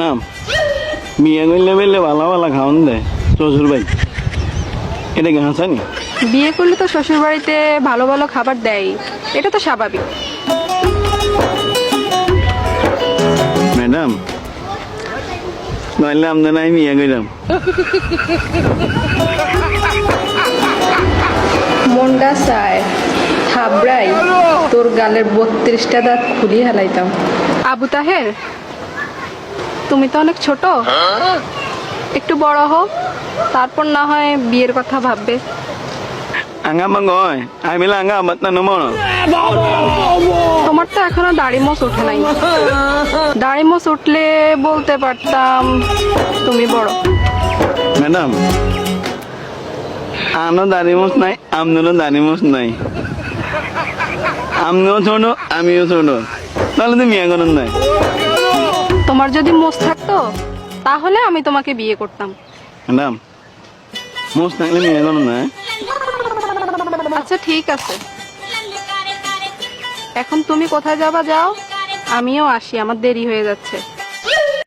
না বিয়ে করলে বেলে ভালো ভালো খাওয়ান দেয় শ্বশুর ভাই, এটা কি হাসানি? বিয়ে করলে তো শ্বশুর বাড়িতে ভালো ভালো খাবার দেয়, এটা তো স্বাভাবিক। ম্যাডাম নইলে আপনার আমি বিয়ে করলাম। মনটা চায় থাবড়াই তোর গালের 32টা দাঁত খুলিয়ে হেলাইতাম। আবু তাহের, তুমি তো অনেক ছোট, একটু বড় হও, তারপর না হয় বিয়ের কথা ভাববে। আঙ্গা মাঙ্গয় আমি বলে আঙ্গা আমার না নমন। তোমার তো এখনো দাড়ি মোচ ওঠে নাই, দাড়ি মোচ উঠলে বলতে পারতাম তুমি বড়। ম্যাডাম আনো দাড়িমোস নাই, আমনেরও দাড়িমোস নাই, আমনেও ছোট আমিও ছোট, তাহলে তো বিয়ে করেন নাই। তোমার যদি মোচ থাকতো তাহলে আমি তোমাকে বিয়ে করতাম। ম্যাডাম মোস থাকলে বিয়ে করেন নাই। আচ্ছা ঠিক আছে, এখন তুমি কোথায় যাবা যাও, আমিও আসি, আমার দেরি হয়ে যাচ্ছে।